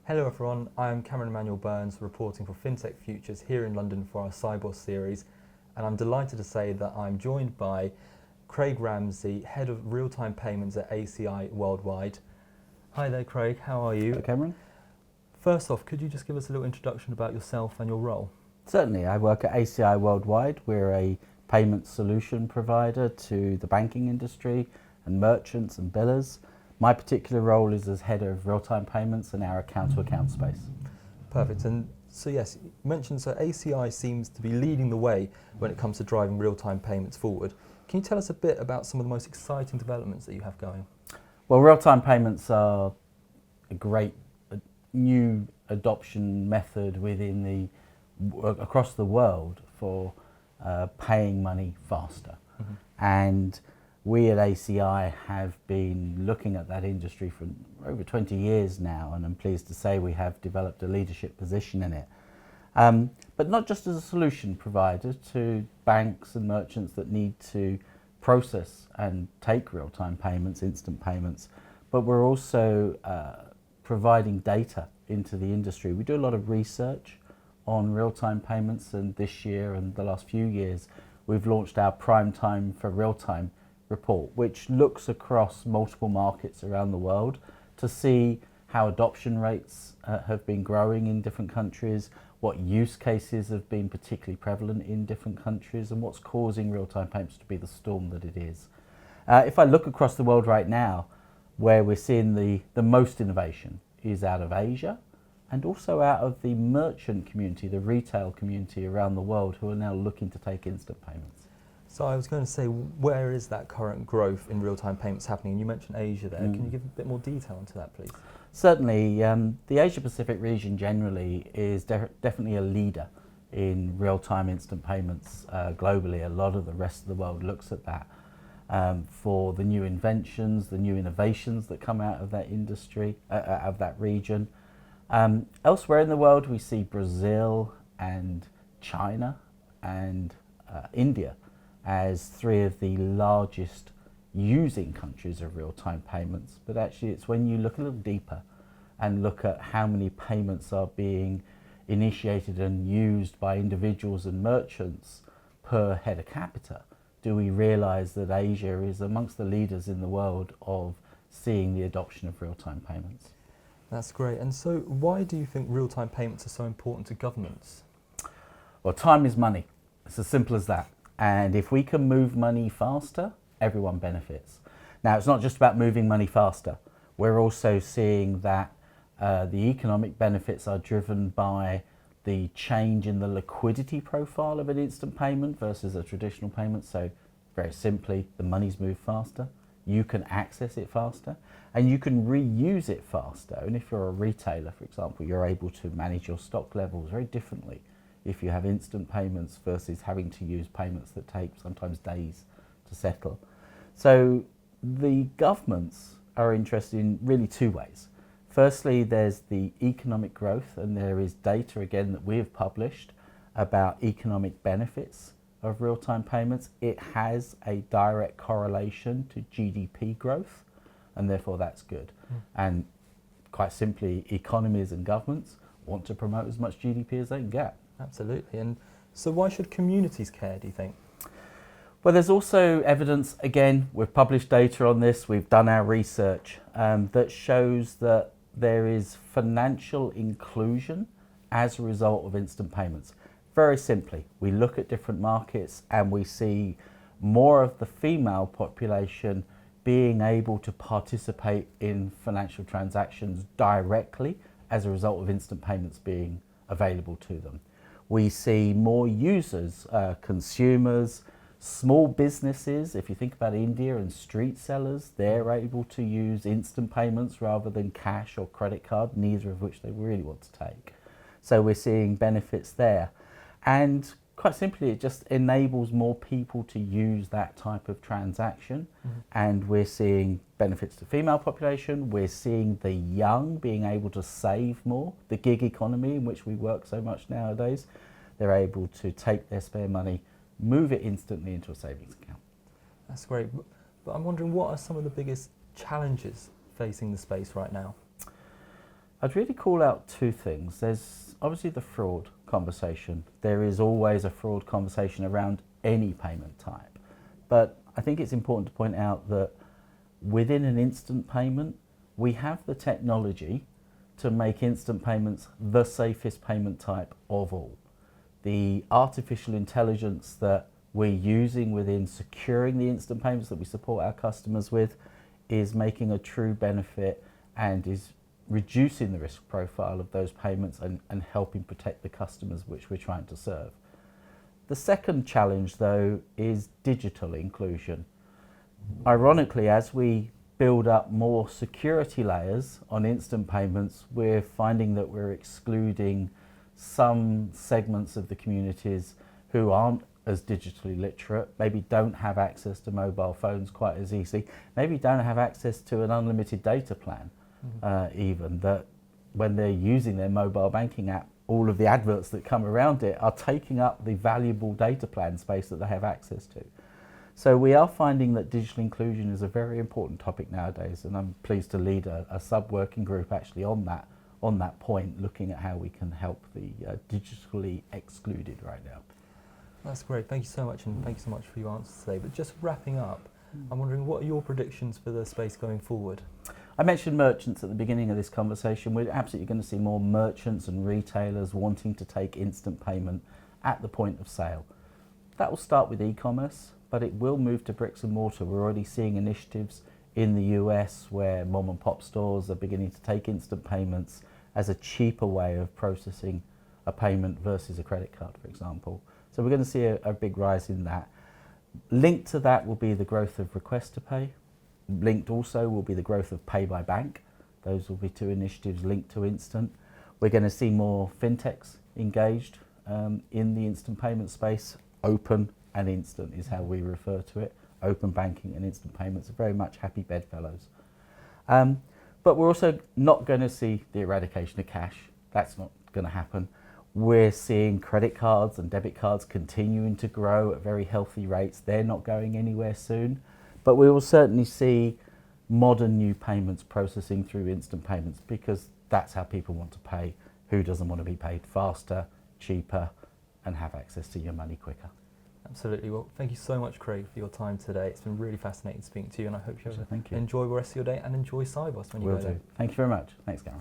Hello everyone, I am Cameron Emmanuel Burns reporting for FinTech Futures here in London for our Sibos series, and I'm delighted to say that I'm joined by Craig Ramsey, Head of Real-Time Payments at ACI Worldwide. Hi there Craig, how are you? Hello Cameron. First off, could you just give us a little introduction about yourself and your role? Certainly, I work at ACI Worldwide. We're a payment solution provider to the banking industry and merchants and billers. My particular role is as Head of Real-Time Payments in our account-to-account space. Perfect, and so yes, you mentioned so ACI seems to be leading the way when it comes to driving real-time payments forward. Can you tell us a bit about some of the most exciting developments that you have going? Well, real-time payments are a great new adoption method across the world for paying money faster. And we at ACI have been looking at that industry for over 20 years now, and I'm pleased to say we have developed a leadership position in it. But not just as a solution provider to banks and merchants that need to process and take real-time payments, instant payments, but we're also providing data into the industry. We do a lot of research on real-time payments, and this year and the last few years we've launched our Prime Time for Real-Time report, which looks across multiple markets around the world to see how adoption rates have been growing in different countries, what use cases have been particularly prevalent in different countries, and what's causing real-time payments to be the storm that it is. If I look across the world right now, where we're seeing the most innovation is out of Asia and also out of the merchant community, the retail community around the world, who are now looking to take instant payments. So I was going to say, where is that current growth in real-time payments happening? And you mentioned Asia there. Can you give a bit more detail into that, please? Certainly, the Asia-Pacific region generally is definitely a leader in real-time instant payments globally. A lot of the rest of the world looks at that for the new inventions, the new innovations that come out of that industry, out of that region. Elsewhere in the world, we see Brazil and China and India as three of the largest using countries of real-time payments. But actually it's when you look a little deeper and look at how many payments are being initiated and used by individuals and merchants per head of capita, do we realise that Asia is amongst the leaders in the world of seeing the adoption of real-time payments. That's great. And so why do you think real-time payments are so important to governments? Well, time is money. It's as simple as that. And if we can move money faster, everyone benefits. Now, it's not just about moving money faster. We're also seeing that the economic benefits are driven by the change in the liquidity profile of an instant payment versus a traditional payment. So very simply, the money's moved faster, you can access it faster, and you can reuse it faster. And if you're a retailer, for example, you're able to manage your stock levels very differently if you have instant payments versus having to use payments that take sometimes days to settle. So the governments are interested in really two ways. Firstly, there's the economic growth, and there is data again that we have published about economic benefits of real-time payments. It has a direct correlation to GDP growth, and therefore that's good. And quite simply, economies and governments want to promote as much GDP as they can get. Absolutely. And so why should communities care, do you think? Well, there's also evidence, again, we've published data on this, we've done our research, that shows that there is financial inclusion as a result of instant payments. Very simply, we look at different markets and we see more of the female population being able to participate in financial transactions directly as a result of instant payments being available to them. We see more users, consumers, small businesses. If you think about India and street sellers, they're able to use instant payments rather than cash or credit card, neither of which they really want to take. So we're seeing benefits there. And quite simply, it just enables more people to use that type of transaction. And we're seeing benefits to the female population. We're seeing the young being able to save more. The gig economy in which we work so much nowadays, they're able to take their spare money, move it instantly into a savings account. That's great. But I'm wondering, what are some of the biggest challenges facing the space right now? I'd really call out two things. There's obviously the fraud conversation. There is always a fraud conversation around any payment type. But I think it's important to point out that within an instant payment, we have the technology to make instant payments the safest payment type of all. The artificial intelligence that we're using within securing the instant payments that we support our customers with is making a true benefit and is reducing the risk profile of those payments and helping protect the customers which we're trying to serve. The second challenge, though, is digital inclusion. Ironically, as we build up more security layers on instant payments, we're finding that we're excluding some segments of the communities who aren't as digitally literate, maybe don't have access to mobile phones quite as easily, maybe don't have access to an unlimited data plan, even, that when they're using their mobile banking app, all of the adverts that come around it are taking up the valuable data plan space that they have access to. So we are finding that digital inclusion is a very important topic nowadays, and I'm pleased to lead a sub-working group actually on that point, looking at how we can help the digitally excluded right now. That's great. Thank you so much, and thank you so much for your answers today. But just wrapping up, I'm wondering, what are your predictions for the space going forward? I mentioned merchants at the beginning of this conversation. We're absolutely going to see more merchants and retailers wanting to take instant payment at the point of sale. That will start with e-commerce, but it will move to bricks and mortar. We're already seeing initiatives in the US where mom and pop stores are beginning to take instant payments as a cheaper way of processing a payment versus a credit card, for example. So we're going to see a big rise in that. Linked to that will be the growth of request to pay. Linked also will be the growth of pay by bank. Those will be two initiatives linked to instant. We're going to see more fintechs engaged in the instant payment space. Open and instant is how we refer to it. Open banking and instant payments are very much happy bedfellows. But we're also not going to see the eradication of cash. That's not going to happen. We're seeing credit cards and debit cards continuing to grow at very healthy rates. They're not going anywhere soon. But we will certainly see modern new payments processing through instant payments, because that's how people want to pay. Who doesn't want to be paid faster, cheaper, and have access to your money quicker? Absolutely. Well, thank you so much, Craig, for your time today. It's been really fascinating speaking to you, and I hope you have Thank you. an enjoyable rest of your day and enjoy Sibos when you Will go there. do. Thank you very much. Thanks, Gary.